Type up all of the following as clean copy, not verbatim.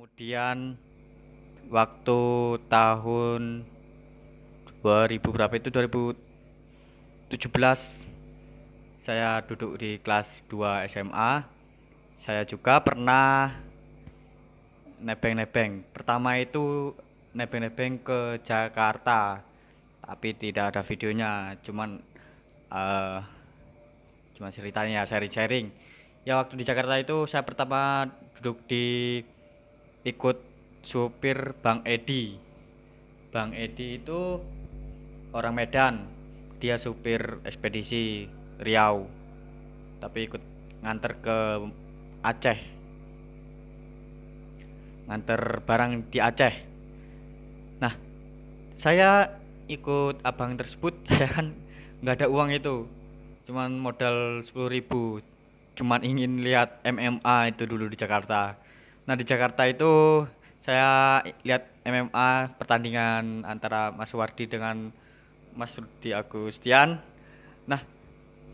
Kemudian waktu tahun 2000 berapa itu 2017 saya duduk di kelas 2 SMA. Saya juga pernah nebeng-nebeng. Pertama itu nebeng-nebeng ke Jakarta, tapi tidak ada videonya, eh cuman ceritanya sharing-sharing. Ya waktu di Jakarta itu saya pertama duduk di ikut supir Bang Edi. Bang Edi itu orang Medan, dia supir ekspedisi Riau, tapi ikut nganter ke Aceh, nganter barang di Aceh. Nah, saya ikut abang tersebut, saya kan nggak ada uang itu, cuman modal 10.000, cuman ingin lihat MMA itu dulu di Jakarta. Nah di Jakarta itu saya lihat MMA pertandingan antara Mas Wardi dengan Mas Rudi Agustian. Nah,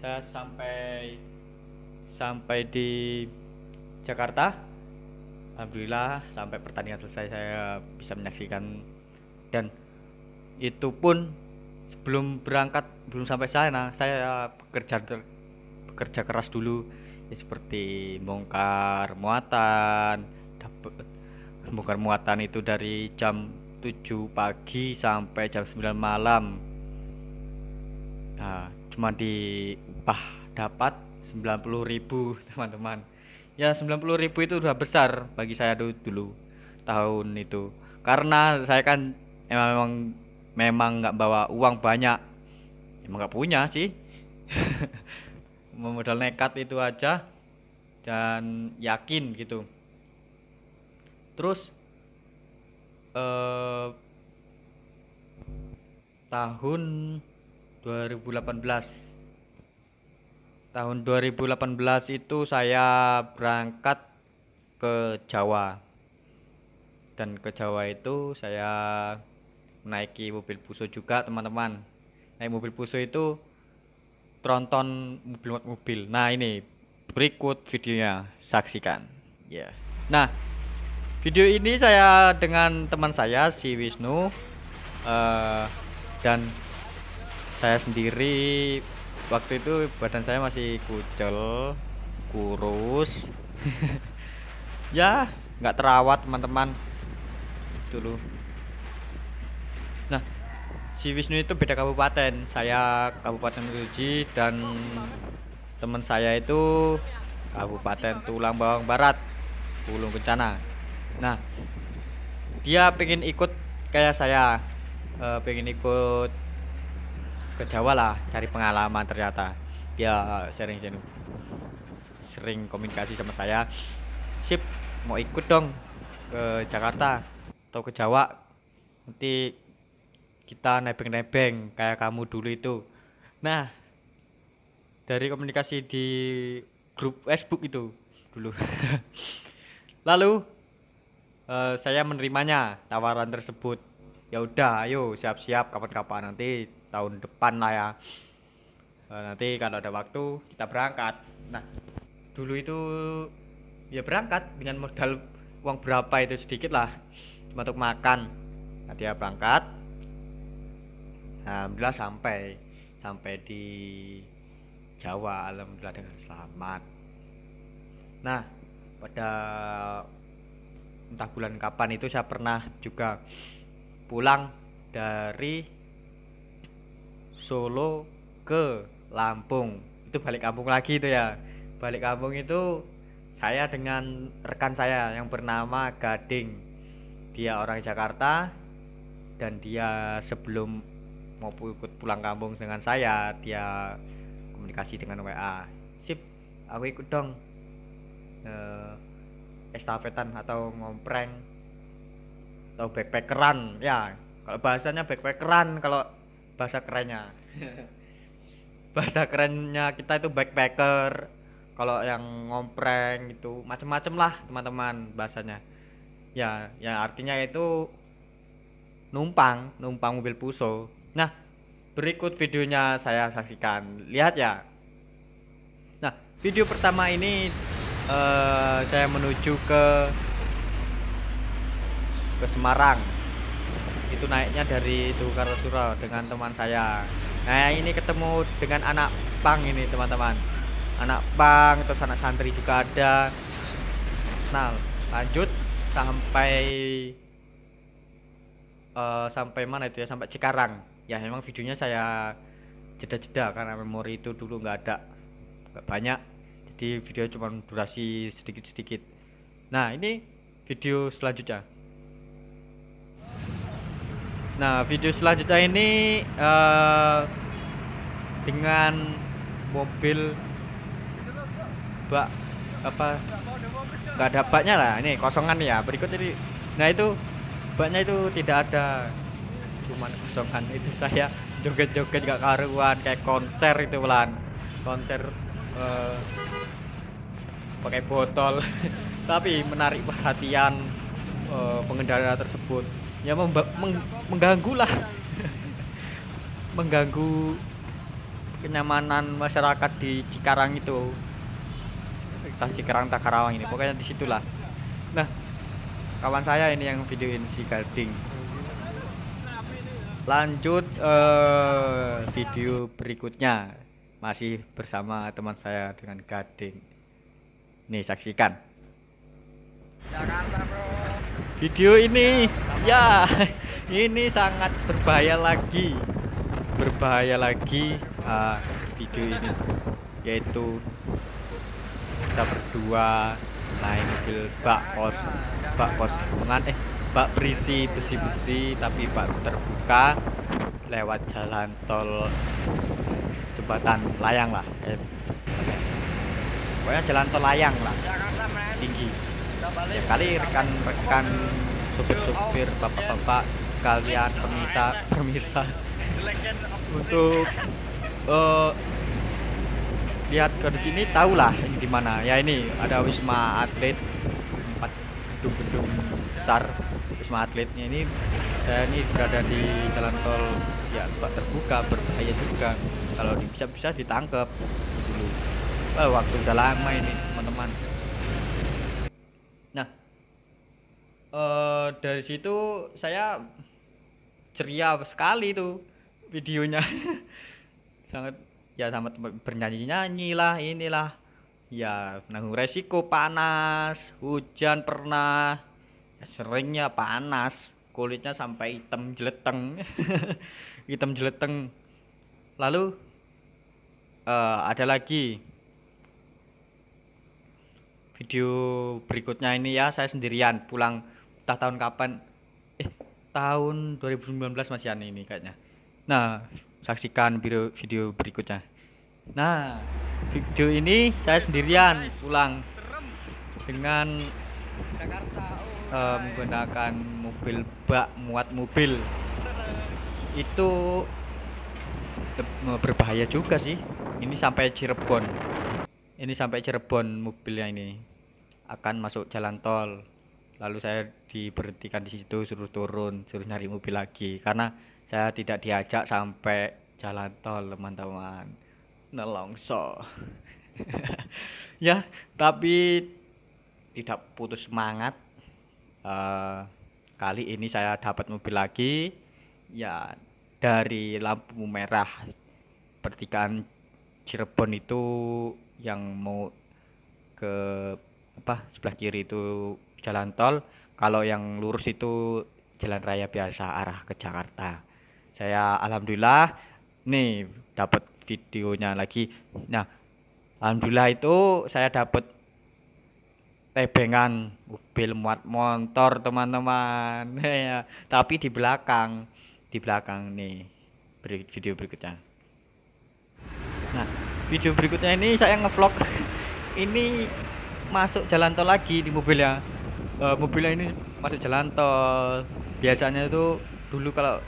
saya sampai sampai di Jakarta. Alhamdulillah sampai pertandingan selesai saya bisa menyaksikan, dan itu pun sebelum berangkat, belum sampai sana saya bekerja keras dulu, ya, seperti bongkar muatan itu dari jam 7 pagi sampai jam 9 malam. Nah, cuma diupah dapat 90.000 teman-teman. Ya 90.000 itu udah besar bagi saya dulu tahun itu. Karena saya kan emang memang nggak bawa uang banyak, emang nggak punya sih. Modal nekat itu aja dan yakin gitu. Terus eh, tahun 2018 itu saya berangkat ke Jawa, dan ke Jawa itu saya menaiki mobil Puso juga teman-teman. Naik mobil Puso itu tronton mobil. Nah ini berikut videonya, saksikan ya. Nah video ini saya dengan teman saya si Wisnu, dan saya sendiri. Waktu itu badan saya masih kucel, kurus. Ya nggak terawat teman-teman dulu. Nah si Wisnu itu beda kabupaten, saya Kabupaten Meruji, dan teman saya itu Kabupaten Tulang Bawang Barat, Pulung Kencana. Nah dia pengen ikut kayak saya, pengen ikut ke Jawa lah, cari pengalaman. Ternyata dia sering komunikasi sama saya. Sip, mau ikut dong ke Jakarta atau ke Jawa, nanti kita nebeng-nebeng kayak kamu dulu itu. Nah dari komunikasi di grup Facebook itu dulu. Lalu saya menerimanya tawaran tersebut. Ya udah, ayo siap-siap kapan-kapan, nanti tahun depan lah ya. Nanti kalau ada waktu kita berangkat. Nah dulu itu ya berangkat dengan modal uang berapa itu, sedikit lah, cuma untuk makan. Nah dia berangkat, alhamdulillah sampai di Jawa, alhamdulillah dengan selamat. Nah pada entah bulan kapan itu saya pernah juga pulang dari Solo ke Lampung. Itu balik kampung lagi itu ya. Balik kampung itu saya dengan rekan saya yang bernama Gading. Dia orang Jakarta, dan dia sebelum mau ikut pulang kampung dengan saya, dia komunikasi dengan WA. Sip, aku ikut dong, estafetan atau ngompreng atau backpackeran ya. Kalau bahasanya backpackeran, kalau bahasa kerennya. Bahasa kerennya kita itu backpacker. Kalau yang ngompreng itu macem-macem lah teman-teman bahasanya. Ya, ya artinya itu numpang mobil Puso. Nah, berikut videonya saya saksikan. Lihat ya. Nah, video pertama ini saya menuju ke ke Semarang. Itu naiknya dari itu Kartosuro dengan teman saya. Nah ini ketemu dengan anak pang ini teman-teman, anak pang terus anak santri juga ada. Nah lanjut sampai sampai mana itu ya, sampai Cikarang. Ya memang videonya saya jeda-jeda karena memori itu dulu nggak banyak, jadi video cuma durasi sedikit-sedikit. Nah ini video selanjutnya. Nah video selanjutnya ini dengan mobil bak apa, nggak ada baknya lah, ini kosongan ya berikut ini. Nah itu baknya itu tidak ada, cuman kosongan. Itu saya joget-joget gak karuan kayak konser itu pelan konser eh, pakai botol tapi menarik perhatian pengendara tersebut ya, mengganggu lah mengganggu kenyamanan masyarakat di Cikarang itu, entah Cikarang tak Karawang ini, pokoknya disitulah. Nah kawan saya ini yang videoin si Gading. Lanjut video berikutnya masih bersama teman saya dengan Gading. Nih saksikan. Jakarta bro. Video ini ya ini sangat berbahaya lagi. Video ini yaitu kita berdua naik mobil bak kosongan bak berisi besi-besi tapi bak terbuka lewat jalan tol jembatan layang lah, pokoknya jalan tol layang lah, tinggi. Ya kali rekan-rekan supir-supir, bapak-bapak kalian, pemirsa untuk lihat ke sini tahulah ini di mana. Ya ini ada Wisma Atlet, 4 gedung-gedung besar Wisma Atletnya ini. Saya ini berada di jalan tol ya terbuka, berbahaya juga kalau bisa ditangkap dulu. Waktu udah lama ini teman-teman. Nah dari situ saya ceria sekali tuh videonya sangat ya, sama bernyanyi-nyanyi lah, inilah ya, menanggung resiko panas, hujan pernah ya, seringnya panas, kulitnya sampai hitam jeleteng hitam jeleteng. Lalu ada lagi video berikutnya ini ya, saya sendirian pulang entah tahun kapan, tahun 2019 masih aneh ini kayaknya. Nah saksikan video berikutnya. Nah video ini saya sendirian pulang dengan menggunakan mobil bak muat mobil. Itu berbahaya juga sih. Ini sampai Cirebon mobilnya ini akan masuk jalan tol. Lalu saya diberhentikan di situ, suruh turun, suruh nyari mobil lagi karena saya tidak diajak sampai jalan tol teman-teman. Nelongso ya, tapi tidak putus semangat. Kali ini saya dapat mobil lagi ya, dari lampu merah pertigaan Cirebon itu yang mau ke sebelah kiri itu jalan tol, kalau yang lurus itu jalan raya biasa arah ke Jakarta. Saya alhamdulillah nih dapat videonya lagi. Nah alhamdulillah itu saya dapat tebengan mobil muat motor teman-teman ya, tapi di belakang nih video berikutnya. Nah video berikutnya ini saya ngevlog ini masuk jalan tol lagi di mobilnya. Mobilnya ini masuk jalan tol. Biasanya itu dulu kalau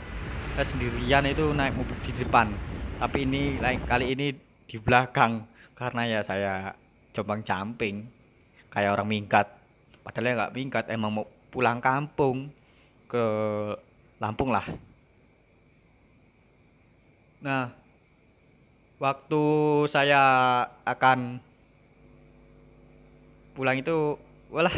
saya sendirian itu naik mobil di depan, tapi ini kali ini di belakang karena ya saya combang camping kayak orang minggat, padahal ya nggak minggat, emang mau pulang kampung ke Lampung lah. Nah waktu saya akan pulang itu walah,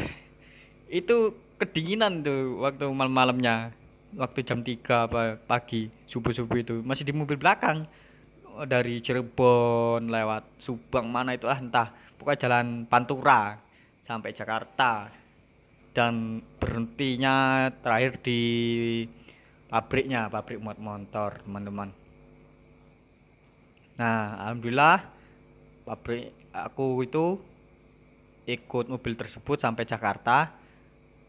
itu kedinginan tuh waktu malam-malamnya, waktu jam 3 apa pagi, subuh-subuh itu masih di mobil belakang. Dari Cirebon lewat Subang mana itu entah, pokoknya jalan Pantura sampai Jakarta, dan berhentinya terakhir di pabriknya, pabrik muat motor teman-teman. Nah, alhamdulillah pabrik aku itu ikut mobil tersebut sampai Jakarta.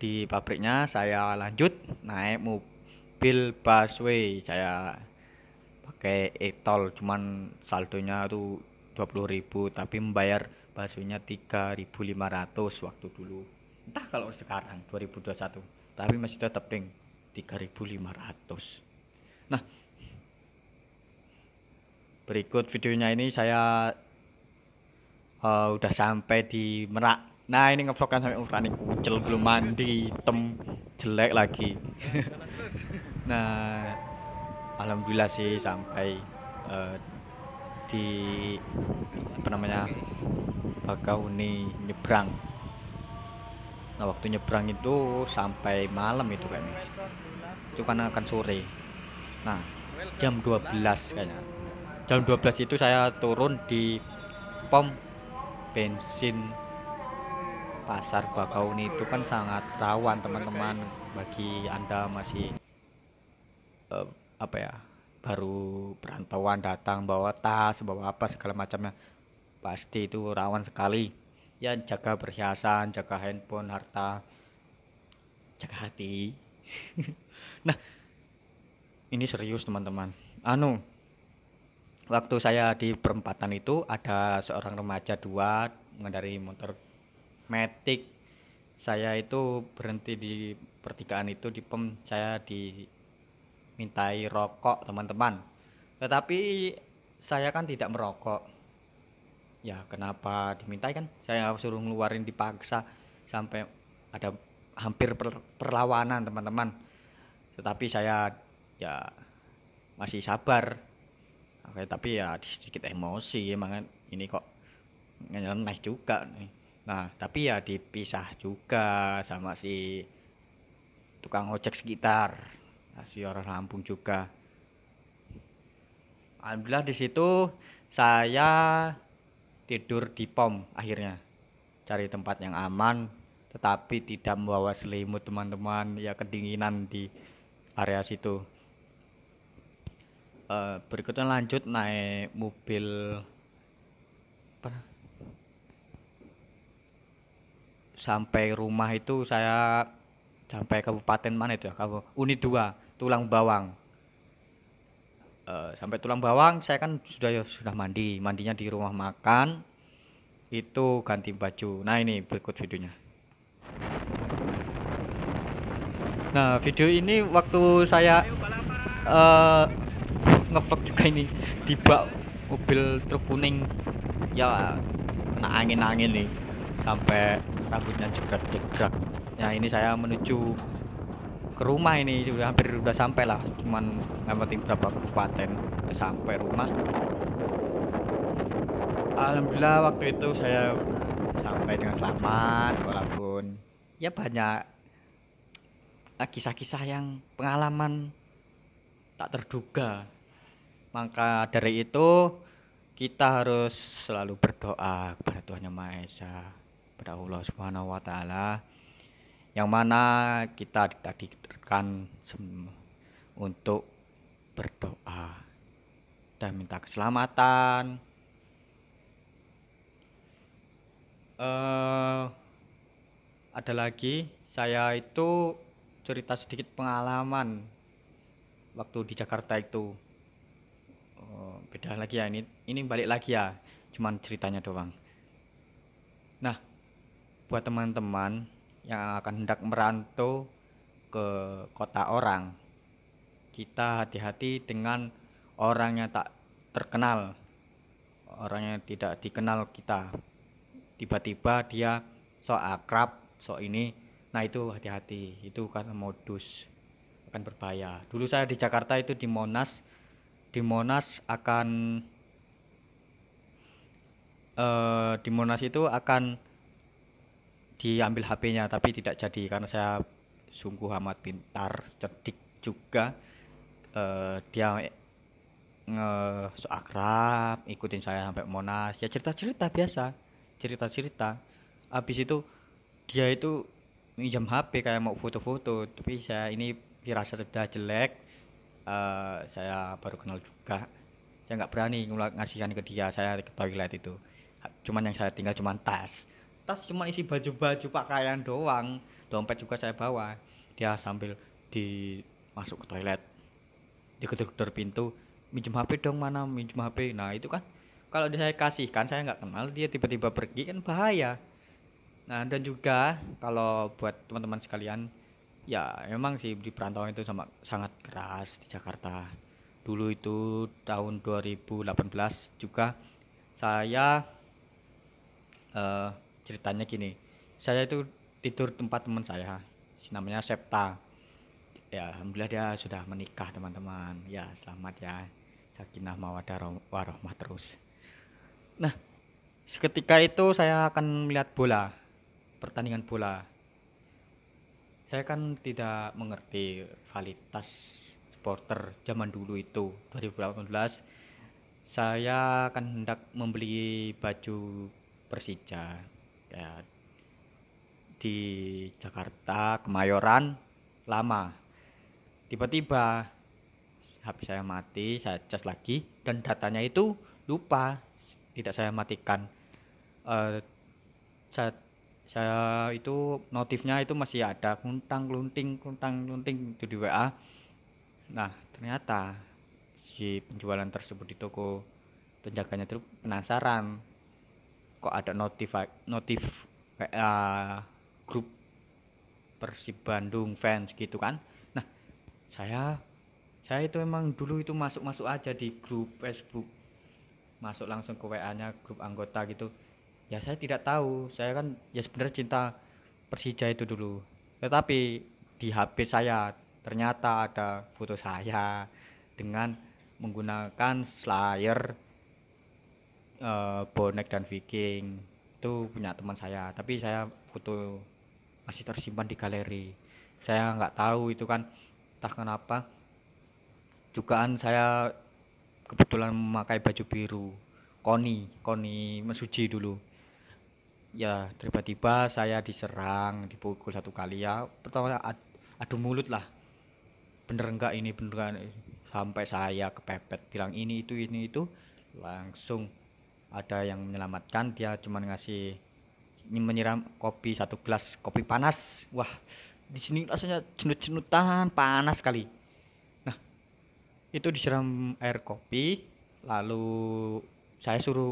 Di pabriknya saya lanjut naik mobil busway, saya pakai e-tol, cuman saldonya tuh 20.000 tapi membayar busway-nya 3.500 waktu dulu. Entah kalau sekarang 2021, tapi masih tetap ding 3.500. Nah, berikut videonya ini saya udah sampai di Merak. Nah, ini ngevlogkan sampai ukuran kucel, belum mandi, hitam, jelek lagi. Nah, alhamdulillah sih sampai eh, di apa namanya, Bakauni nyebrang. Nah, waktu nyebrang itu sampai malam itu kayaknya. Itu kan akan sore. Nah, jam 12 kayaknya. Jam 12 itu saya turun di pom bensin Pasar Bakauni. Itu kan sangat rawan teman-teman, bagi Anda masih eh, apa ya, baru perantauan datang bawa tas, bawa apa segala macamnya, pasti itu rawan sekali. Ya, jaga perhiasan, jaga handphone, harta, jaga hati. Nah, ini serius teman-teman. Waktu saya di perempatan itu ada seorang remaja dua mengendarai motor Matic. Saya itu berhenti di pertigaan itu, di pom, saya dimintai rokok teman-teman. Tetapi saya kan tidak merokok. Ya, kenapa dimintai, kan saya suruh ngeluarin dipaksa, sampai ada hampir perlawanan teman-teman. Tetapi saya ya masih sabar. Oke, tapi ya sedikit emosi emang ini kok nyeleneh juga nih. Nah, tapi ya dipisah juga sama si tukang ojek sekitar, si orang Lampung juga. Alhamdulillah di situ saya tidur di pom akhirnya, cari tempat yang aman, tetapi tidak membawa selimut teman-teman, ya kedinginan di area situ. Berikutnya lanjut naik mobil apa, sampai rumah itu saya sampai kabupaten mana itu ya, Uni 2 Tulang Bawang. Sampai Tulang Bawang saya kan sudah mandinya di rumah makan, itu ganti baju. Nah, ini berikut videonya. Nah, video ini waktu saya eh ngevlog juga ini di bak mobil truk kuning, ya kena angin-angin nih sampai rambutnya jegat-jegat. Ya, ini saya menuju ke rumah, ini udah sampai lah, cuman ngelewatin berapa kabupaten sampai rumah. Alhamdulillah waktu itu saya sampai dengan selamat, walaupun ya banyak kisah-kisah yang pengalaman tak terduga. Maka dari itu kita harus selalu berdoa kepada Tuhan Yang Maha Esa, kepada Allah Subhanahu wa taala, yang mana kita ditakdirkan untuk berdoa dan minta keselamatan. Ada lagi, saya itu cerita sedikit pengalaman waktu di Jakarta itu. Beda lagi ya, ini balik lagi ya, cuman ceritanya doang. Nah, buat teman-teman yang akan hendak merantau ke kota orang, kita hati-hati dengan orang yang tak terkenal, orang yang tidak dikenal kita. Tiba-tiba dia sok akrab, sok ini. Nah, itu hati-hati, itu kan modus, akan berbahaya. Dulu saya di Jakarta itu di Monas. Di Monas itu akan diambil HP-nya, tapi tidak jadi karena saya sungguh amat pintar, cerdik juga. Dia so akrab, ikutin saya sampai Monas, ya cerita-cerita biasa, cerita-cerita. Habis itu dia itu minjam HP kayak mau foto-foto, tapi saya ini firasat udah jelek. Saya baru kenal juga, saya nggak berani ngasihkan ke dia. Saya ke toilet itu cuman yang saya tinggal cuman tas cuman isi baju-baju pakaian doang, dompet juga saya bawa. Dia sambil di masuk ke toilet digedor-gedor pintu, minjem HP dong, mana minjem HP. Nah itu kan kalau saya kasihkan, saya nggak kenal, dia tiba-tiba pergi kan bahaya. Nah dan juga kalau buat teman-teman sekalian, ya memang sih di perantauan itu sama sangat keras di Jakarta. Dulu itu tahun 2018 juga saya eh, ceritanya gini. Saya itu tidur tempat teman saya, namanya Septa. Ya alhamdulillah dia sudah menikah teman-teman. Ya selamat ya. Sakinah mawaddah warahmah terus. Nah, seketika itu saya akan melihat bola, pertandingan bola. Saya kan tidak mengerti validitas supporter zaman dulu itu 2018. Saya akan hendak membeli baju Persija ya, di Jakarta Kemayoran lama. Tiba-tiba HP saya mati, saya cas lagi dan datanya itu lupa, tidak saya matikan. Eh, saya, saya itu notifnya itu masih ada, kuntang lunting itu di WA. Nah ternyata si penjualan tersebut di toko, penjaganya itu penasaran kok ada notif WA grup Persib Bandung fans gitu kan. Nah saya saya itu emang dulu itu masuk aja di grup Facebook, masuk langsung ke WA-nya grup anggota gitu. Ya saya tidak tahu, saya kan ya sebenarnya cinta Persija itu dulu. Tetapi di HP saya ternyata ada foto saya dengan menggunakan slayer, bonek dan Viking. Itu punya teman saya, tapi saya foto masih tersimpan di galeri. Saya nggak tahu itu kan, entah kenapa jugaan saya kebetulan memakai baju biru Koni Koni Mesuji dulu. Ya tiba-tiba saya diserang, dipukul satu kali. Ya pertama adu mulut lah, bener enggak ini, bener enggak ini. Sampai saya kepepet bilang ini itu. Langsung ada yang menyelamatkan, dia cuma ngasih menyiram kopi, satu gelas kopi panas. Wah di sini rasanya cenut-cenutan, panas sekali. Nah itu disiram air kopi, lalu saya suruh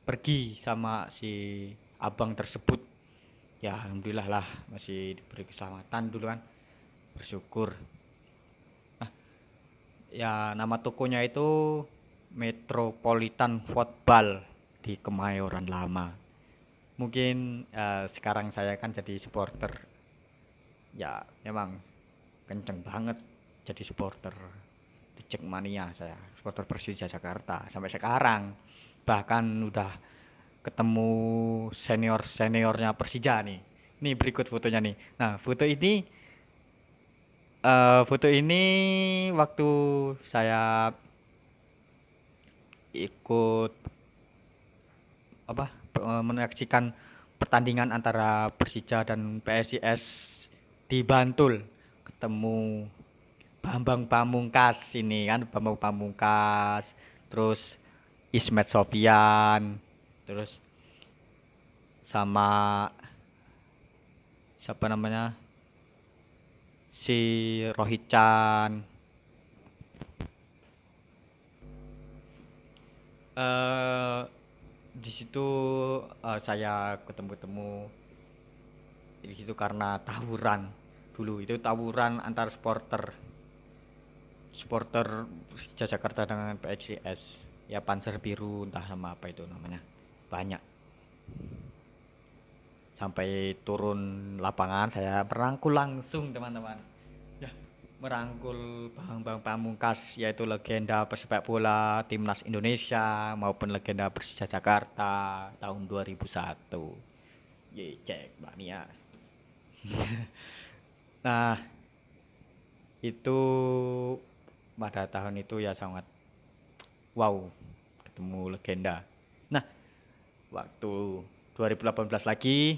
pergi sama si abang tersebut. Ya alhamdulillah lah masih diberi keselamatan dulu kan, bersyukur. Nah ya nama tokonya itu Metropolitan Football di Kemayoran Lama. Mungkin sekarang saya kan jadi supporter, ya memang kenceng banget jadi supporter di Jackmania. Saya supporter Persija Jakarta sampai sekarang, bahkan udah ketemu seniornya Persija nih. Nih berikut fotonya nih. Nah foto ini waktu saya ikut apa menyaksikan pertandingan antara Persija dan PSIS di Bantul, ketemu Bambang Pamungkas ini kan, Bambang Pamungkas, terus Ismet Sofyan, terus sama siapa namanya, si Rohit Chan. eh di situ saya ketemu di situ karena tawuran. Dulu itu tawuran antar supporter supporter Jakarta dengan PSIS, ya Panzer Biru entah sama apa itu namanya, banyak. Sampai turun lapangan saya merangkul langsung teman-teman, ya merangkul Bambang Pamungkas, yaitu legenda pesepak bola timnas Indonesia maupun legenda Persija Jakarta tahun 2001. Ye cek mania. Nah, itu pada tahun itu ya sangat wow, ketemu legenda. Nah, waktu 2018 lagi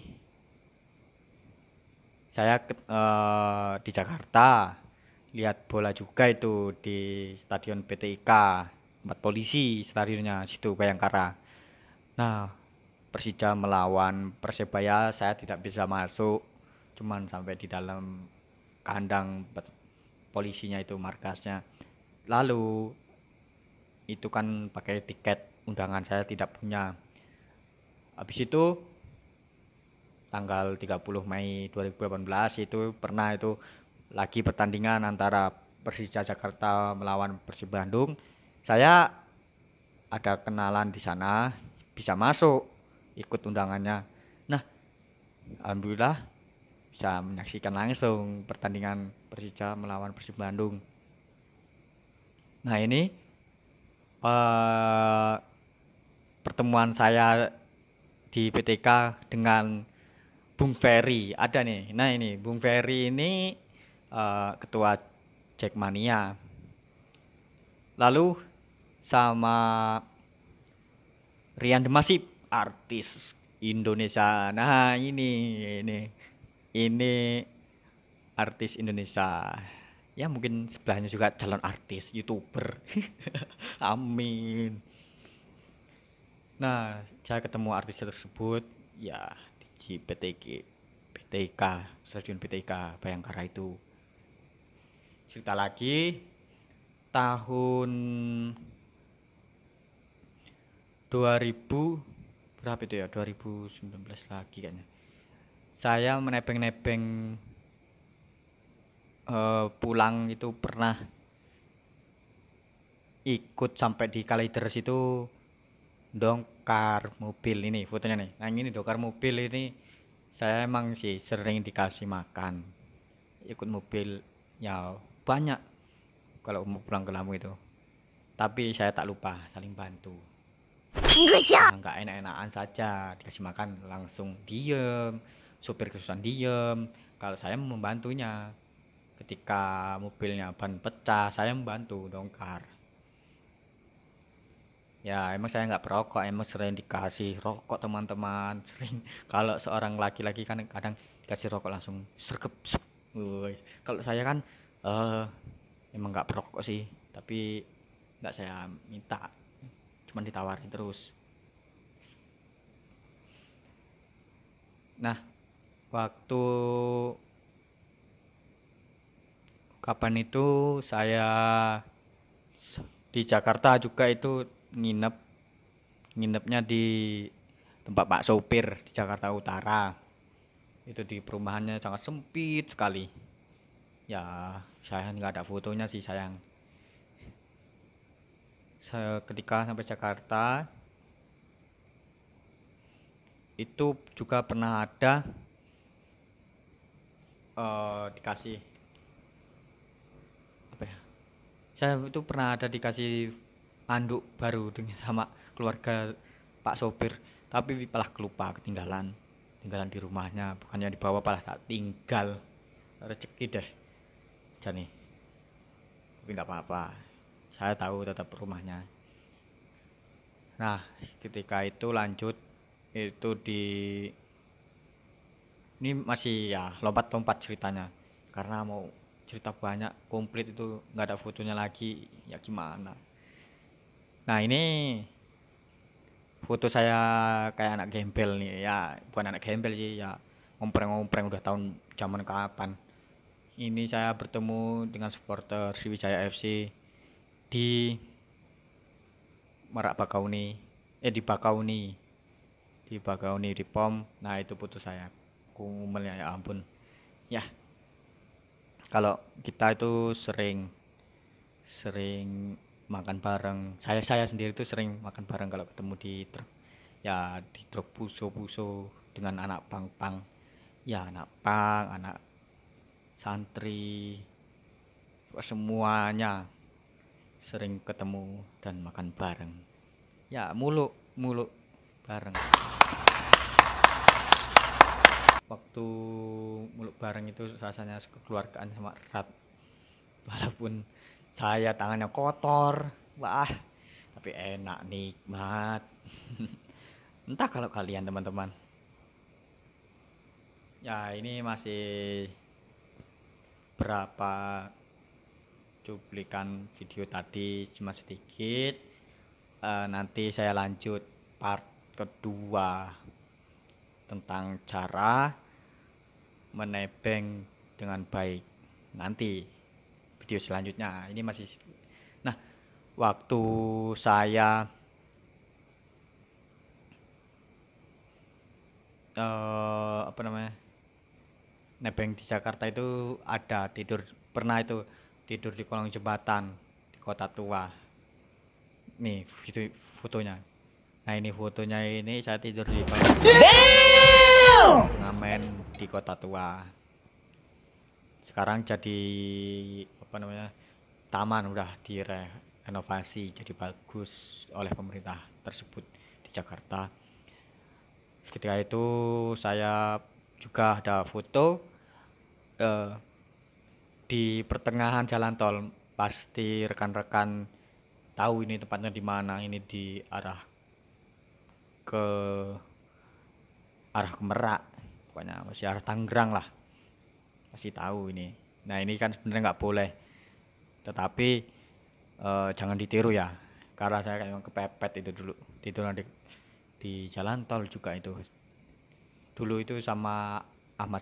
saya di Jakarta lihat bola juga itu di Stadion PTIK, tempat polisi stadionnya situ Bayangkara. Nah, Persija melawan Persebaya saya tidak bisa masuk, cuman sampai di dalam kandang polisinya itu markasnya. Lalu itu kan pakai tiket undangan, saya tidak punya. Habis itu tanggal 30 Mei 2018 itu pernah itu lagi pertandingan antara Persija Jakarta melawan Persib Bandung. Saya ada kenalan di sana, bisa masuk ikut undangannya. Nah, alhamdulillah bisa menyaksikan langsung pertandingan Persija melawan Persib Bandung. Nah, ini eh, pertemuan saya di PTK dengan Bung Ferry ada nih. Nah, ini Bung Ferry ini ketua Jackmania. Lalu sama Rian Demasif, artis Indonesia. Nah, ini artis Indonesia. Ya mungkin sebelahnya juga calon artis, YouTuber. Amin. Nah, saya ketemu artis tersebut ya di PTK, Stadion PTK Bayangkara itu. Cerita lagi tahun 2000 berapa itu ya? 2019 lagi kayaknya. Saya menebeng-nebeng pulang itu pernah ikut sampai di Kalideres itu dongkar mobil ini fotonya nih. Nah, ini dongkar mobil ini saya emang sih sering dikasih makan. Ikut mobil ya banyak kalau mau pulang ke Lampung itu. Tapi saya tak lupa saling bantu. Nah, nggak enak-enakan saja dikasih makan langsung diem, sopir kesusahan diem. Kalau saya membantunya ketika mobilnya ban pecah, saya membantu dongkar. Ya emang saya nggak perokok, emang sering dikasih rokok teman-teman, sering. Kalau seorang laki-laki kan kadang dikasih rokok langsung sergep. Kalau saya kan eh emang nggak perokok sih, tapi nggak saya minta, cuman ditawarin terus. Nah, waktu kapan itu saya di Jakarta juga itu nginepnya di tempat Pak Sopir di Jakarta Utara. Itu di perumahannya sangat sempit sekali. Ya, saya nggak ada fotonya sih sayang. Saya ketika sampai Jakarta itu juga pernah ada dikasih apa ya? Saya itu pernah ada dikasih anduk baru dengan sama keluarga Pak Sopir, tapi malah kelupa ketinggalan di rumahnya, bukannya dibawa malah tak tinggal. Rezeki deh Jani, tapi nggak apa-apa, saya tahu tetap rumahnya. Nah, ketika itu lanjut itu di ini masih ya lompat-lompat ceritanya karena mau cerita banyak komplit itu nggak ada fotonya lagi, ya gimana. Nah, ini foto saya kayak anak gembel nih, ya bukan anak gembel sih, ya ngompreng-ngompreng udah tahun zaman kapan. Ini saya bertemu dengan supporter Sriwijaya FC di Merak Bakauni, di Bakauni, di POM. Nah, itu foto saya kumelnya, ya ampun ya. Kalau kita itu sering sering makan bareng, saya sendiri tuh sering makan bareng kalau ketemu di truk, ya di truk puso-puso dengan anak pang-pang, ya anak pang, anak santri, semuanya sering ketemu dan makan bareng, ya muluk bareng. Waktu muluk bareng itu rasanya kekeluargaan sama erat. Walaupun saya tangannya kotor, wah, tapi enak, nikmat. Entah kalau kalian teman-teman. Ya, ini masih berapa cuplikan video tadi, cuma sedikit. Nanti saya lanjut part kedua tentang cara menebeng dengan baik. Nanti video selanjutnya. Ini masih. Nah, waktu saya apa namanya, nebeng di Jakarta itu ada pernah itu tidur di kolong jembatan di Kota Tua. Nih fotonya. Nah, ini fotonya, ini saya tidur di kolong ngamen di Kota Tua. Sekarang jadi apa namanya, taman, udah direnovasi jadi bagus oleh pemerintah tersebut di Jakarta. Ketika itu saya juga ada foto di pertengahan jalan tol. Pasti rekan-rekan tahu ini tempatnya di mana. Ini di arah ke Merak, pokoknya masih arah Tangerang lah, masih tahu ini. Nah, ini kan sebenarnya nggak boleh, tetapi jangan ditiru ya, karena saya kayak kepepet itu dulu tidur di jalan tol juga itu dulu itu sama Ahmad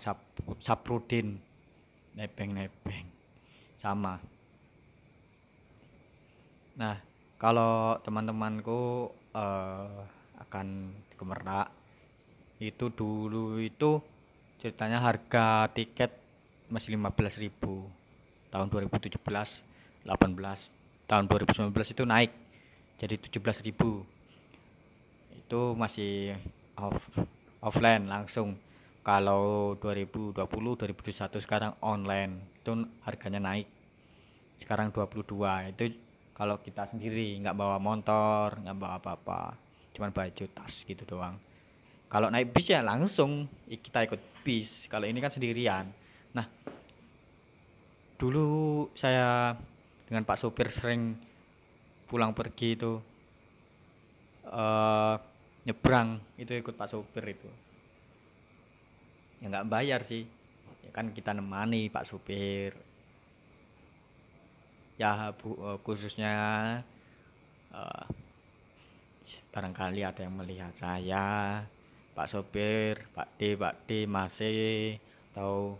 Saprudin, nebeng sama. Nah, kalau teman-temanku akan ke Merak itu dulu itu ceritanya harga tiket masih 15.000 tahun 2017, 18, tahun 2019 itu naik jadi 17.000. Itu masih offline langsung. Kalau 2020, 2021 sekarang online, itu harganya naik. Sekarang 22. Itu kalau kita sendiri, nggak bawa motor, nggak bawa apa-apa, cuman baju tas gitu doang. Kalau naik bis ya langsung kita ikut bis. Kalau ini kan sendirian. Nah, dulu saya dengan Pak sopir sering pulang pergi itu nyebrang itu ikut Pak sopir itu. Ya nggak bayar sih. Ya kan kita nemani Pak sopir. Ya khususnya barangkali ada yang melihat saya, Pak sopir, Pak D, Mas E, atau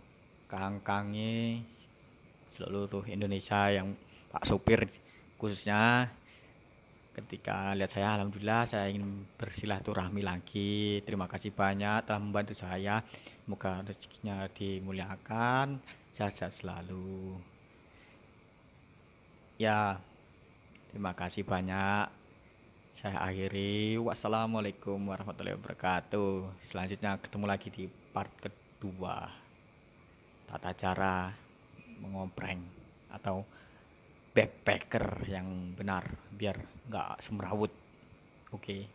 Kang-Kangi seluruh Indonesia yang Pak sopir khususnya, ketika lihat saya, alhamdulillah saya ingin bersilaturahmi lagi. Terima kasih banyak telah membantu saya. Semoga rezekinya dimuliakan, sehat selalu. Ya, terima kasih banyak. Saya akhiri. Wassalamualaikum warahmatullahi wabarakatuh. Selanjutnya ketemu lagi di part kedua. Tata cara mengompreng atau backpacker yang benar biar nggak semrawut. Oke.